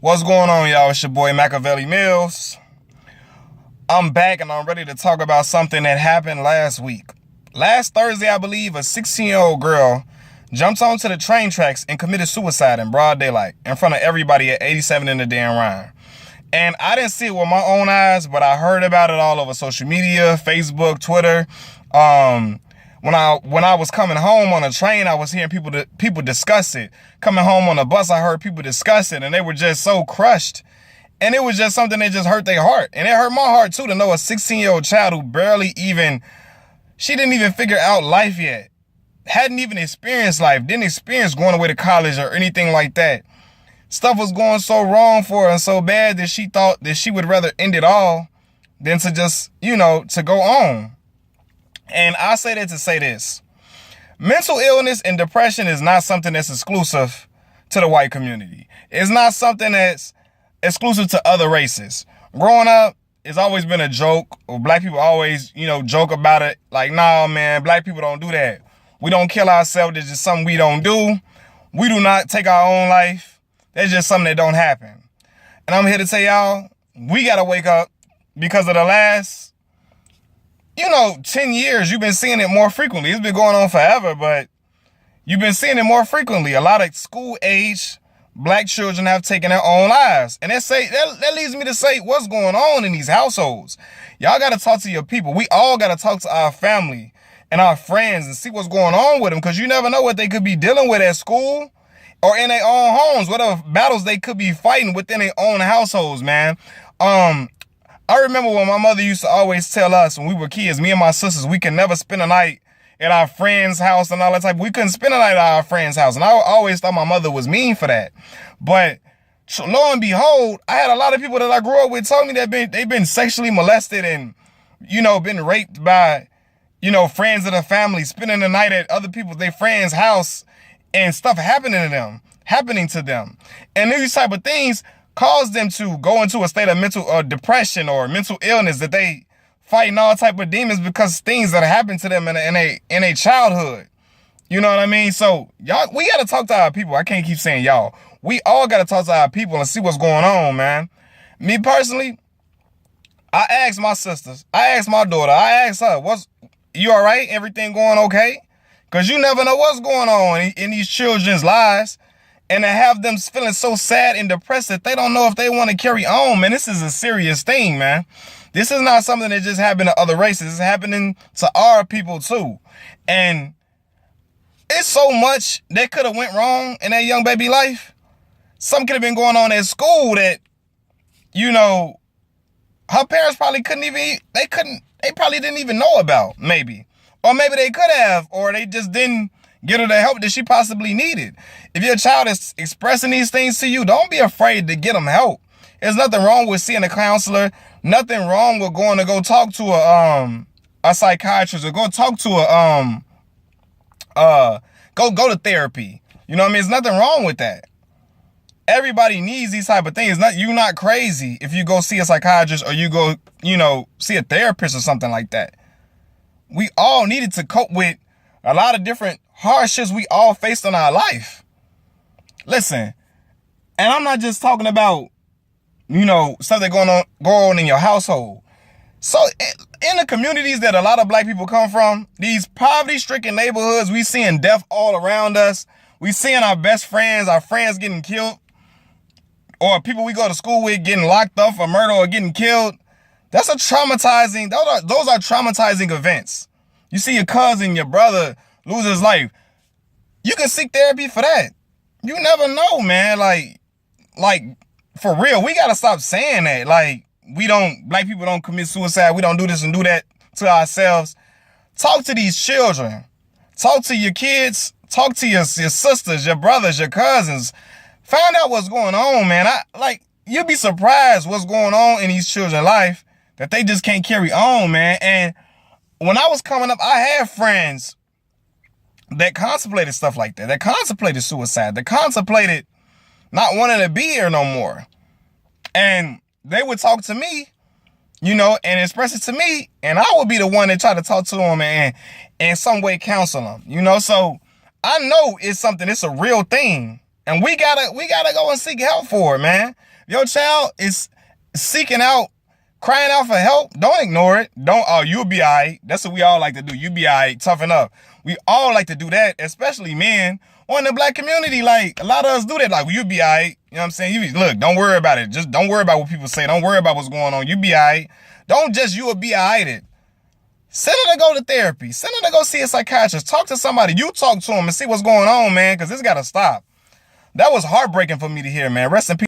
What's going on, y'all? It's your boy Machiavelli Mills. I'm back and I'm ready to talk about something that happened last week. Last Thursday, I believe, a 16-year-old girl jumped onto the train tracks and committed suicide in broad daylight in front of everybody at 87 in the Dan Ryan. And I didn't see it with my own eyes, but I heard about it all over social media, Facebook, Twitter. When I was coming home on a train, I was hearing people discuss it. Coming home on a bus, I heard people discuss it, and they were just so crushed. And it was just something that just hurt their heart. And it hurt my heart too to know a 16-year-old child who she didn't even figure out life yet. Hadn't even experienced life, didn't experience going away to college or anything like that. Stuff was going so wrong for her and so bad that she thought that she would rather end it all than to just, to go on. And I say that to say this. Mental illness and depression is not something that's exclusive to the white community. It's not something that's exclusive to other races. Growing up, it's always been a joke, or black people always, joke about it. Like, nah, man, black people don't do that. We don't kill ourselves. It's just something we don't do. We do not take our own life. That's just something that don't happen. And I'm here to tell y'all, we got to wake up because of the last 10 years, you've been seeing it more frequently. It's been going on forever, but you've been seeing it more frequently. A lot of school-age black children have taken their own lives. And that leads me to say, what's going on in these households? Y'all got to talk to your people. We all got to talk to our family and our friends and see what's going on with them, because you never know what they could be dealing with at school or in their own homes, whatever battles they could be fighting within their own households, man. I remember when my mother used to always tell us when we were kids, me and my sisters, we could never spend a night at our friend's house and all that type. We couldn't spend a night at our friend's house. And I always thought my mother was mean for that. But lo and behold, I had a lot of people that I grew up with told me that they've been sexually molested and, been raped by, friends of the family, spending the night at other people's, their friends' house, and stuff happening to them. And these type of things cause them to go into a state of mental depression or mental illness, that they fighting all type of demons because things that happened to them in a childhood. You know what I mean? So y'all, we got to talk to our people. I can't keep saying y'all. We all got to talk to our people and see what's going on, man. Me personally, I asked my sisters, I asked my daughter, I asked her, you all right? Everything going okay? Because you never know what's going on in these children's lives. And to have them feeling so sad and depressed that they don't know if they want to carry on, man, this is a serious thing, man. This is not something that just happened to other races. It's happening to our people too. And it's so much that could have went wrong in that young baby life. Something could have been going on at school that, her parents probably they probably didn't even know about, maybe. Or maybe they could have, or they just didn't get her the help that she possibly needed. If your child is expressing these things to you, don't be afraid to get them help. There's nothing wrong with seeing a counselor. Nothing wrong with going to go talk to a psychiatrist, or go talk to go to therapy. You know what I mean? There's nothing wrong with that. Everybody needs these type of things. You're not crazy if you go see a psychiatrist or you go, see a therapist or something like that. We all needed to cope with a lot of different hardships we all faced in our life. Listen, and I'm not just talking about, something going on in your household. So in the communities that a lot of black people come from, these poverty-stricken neighborhoods, we seeing death all around us. We seeing our best friends, our friends getting killed, or people we go to school with getting locked up for murder or getting killed. Those are traumatizing events. You see your cousin, your brother lose his life. You can seek therapy for that. You never know, man. Like for real, we got to stop saying that. Black people don't commit suicide. We don't do this and do that to ourselves. Talk to these children. Talk to your kids. Talk to your sisters, your brothers, your cousins. Find out what's going on, man. You'll be surprised what's going on in these children's life that they just can't carry on, man. And when I was coming up, I had friends that contemplated stuff like that contemplated suicide, that contemplated not wanting to be here no more. And they would talk to me, and express it to me, and I would be the one that try to talk to them and in some way counsel them, So I know it's a real thing. And we gotta go and seek help for it, man. Your child is seeking out, crying out for help. Don't ignore it. You'll be all right. That's what we all like to do. You be all right. Toughen up. We all like to do that, especially men or in the black community. Like, a lot of us do that. Like, well, you be all right. You know what I'm saying? Look, don't worry about it. Just don't worry about what people say. Don't worry about what's going on. You be all right. Don't just you will be all right. Send her to go to therapy. Send her to go see a psychiatrist. Talk to somebody. You talk to him and see what's going on, man, because this got to stop. That was heartbreaking for me to hear, man. Rest in peace.